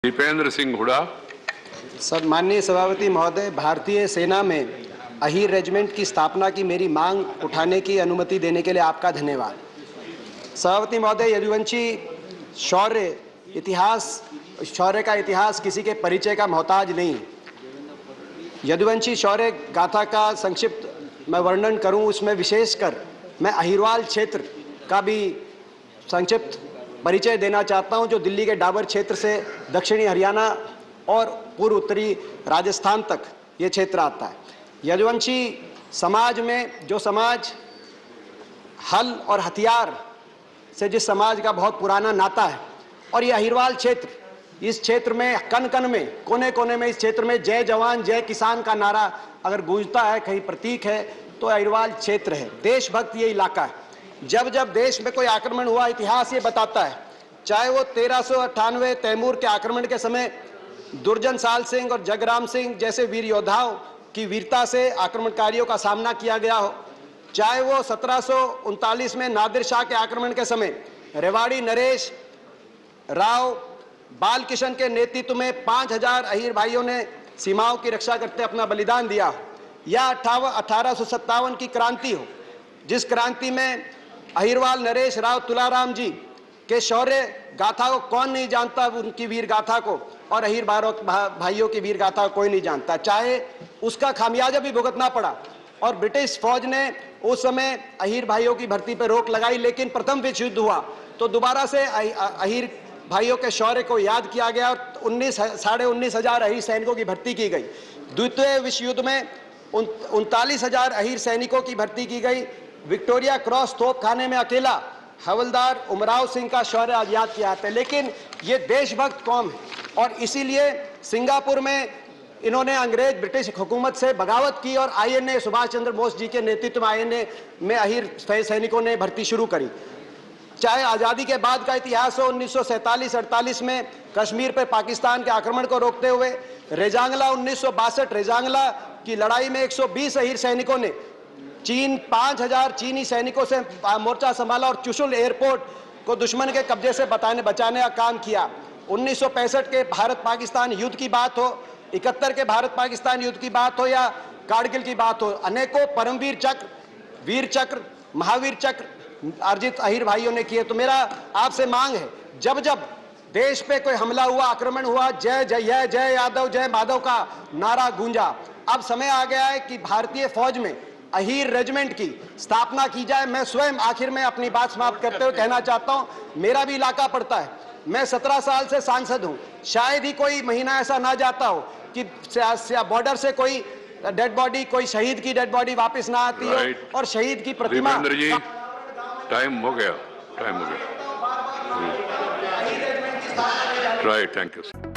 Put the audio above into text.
Dipendra Singh Hooda. Sir, माननीय सभापति महोदय, भारतीय सेना में अहीर रेजिमेंट की स्थापना की मेरी मांग उठाने की अनुमति देने के लिए आपका धन्यवाद। सभापति महोदय, यदुवंशी शौर्य का इतिहास किसी के परिचय का मोहताज नहीं। यदुवंशी शौर्य गाथा का संक्षिप्त मैं वर्णन करूं, उसमें विशेषकर मैं अहिरवाल क्षेत्र का भी संक्षिप्त परिचय देना चाहता हूं, जो दिल्ली के डाबर क्षेत्र से दक्षिणी हरियाणा और पूर्व उत्तरी राजस्थान तक ये क्षेत्र आता है। यदुवंशी समाज में जो समाज हल और हथियार से जिस समाज का बहुत पुराना नाता है, और ये अहिरवाल क्षेत्र, इस क्षेत्र में कन कन में, कोने कोने में इस क्षेत्र में जय जवान जय किसान का नारा अगर गूंजता है, कहीं प्रतीक है, तो अहिरवाल क्षेत्र है। देशभक्त ये इलाका है। जब जब देश में कोई आक्रमण हुआ, इतिहास ये बताता है, चाहे वो 1398 तैमूर के आक्रमण के समय दुर्जन साल सिंह और जगराम सिंह जैसे वीर योद्धाओं की वीरता से आक्रमणकारियों का सामना किया गया हो, चाहे वो 1739 में नादिर शाह के आक्रमण के समय रेवाड़ी नरेश राव बालकिशन के नेतृत्व में 5000 अहीर भाइयों ने सीमाओं की रक्षा करते अपना बलिदान दिया, या 1857 की क्रांति हो, जिस क्रांति में अहिरवाल नरेश राव तुलाराम जी के शौर्य गाथा को कौन नहीं जानता, उनकी वीर गाथा को, और अहीर भाइयों की वीर गाथा को कोई नहीं जानता। चाहे उसका खामियाजा भी भुगतना पड़ा और ब्रिटिश फौज ने उस समय अहीर भाइयों की भर्ती पर रोक लगाई, लेकिन प्रथम विश्व युद्ध हुआ तो दोबारा से अहीर भाइयों के शौर्य को याद किया गया और 19,500 अहीर सैनिकों की भर्ती की गई। द्वितीय विश्व युद्ध में 39,000 अहीर सैनिकों की भर्ती की गई। विक्टोरिया क्रॉस तोपखाने में अकेला हवलदार उमराव सिंह का शौर्य आज याद किया जाता है। लेकिन ये देशभक्त कौम है, और इसीलिए सिंगापुर में इन्होंने अंग्रेज ब्रिटिश हुकूमत से बगावत की और आईएनए सुभाष चंद्र बोस जी के नेतृत्व में आईएनए में अहीर सैनिकों ने भर्ती शुरू करी। चाहे आज़ादी के बाद का इतिहास हो, 1947-48 में कश्मीर पर पाकिस्तान के आक्रमण को रोकते हुए रेजांगला 1962 रेजांगला की लड़ाई में 120 अहीर सैनिकों ने 5000 चीनी सैनिकों से मोर्चा संभाला और चुशुल एयरपोर्ट को दुश्मन के कब्जे से बचाने का काम किया। 1965 के भारत पाकिस्तान युद्ध की बात हो, 71 के भारत पाकिस्तान युद्ध की बात हो, या कारगिल की बात हो, अनेकों परमवीर चक्र, वीर चक्र, महावीर चक्र अर्जित अहीर भाइयों ने किए। तो मेरा आपसे मांग है, जब जब देश पे कोई हमला हुआ, आक्रमण हुआ, जय जय जय यादव जय माधव का नारा गूंजा। अब समय आ गया है कि भारतीय फौज में अहीर रेजिमेंट की स्थापना की जाए। मैं स्वयं आखिर में अपनी बात समाप्त करते हुए कहना चाहता हूं, मेरा भी इलाका पड़ता है, मैं 17 साल से सांसद हूं, शायद ही कोई महीना ऐसा ना जाता हो कि बॉर्डर से कोई डेड बॉडी, कोई शहीद की डेड बॉडी वापस ना आती हो, और शहीद की प्रतिमा। टाइम हो गया। Right, thank you.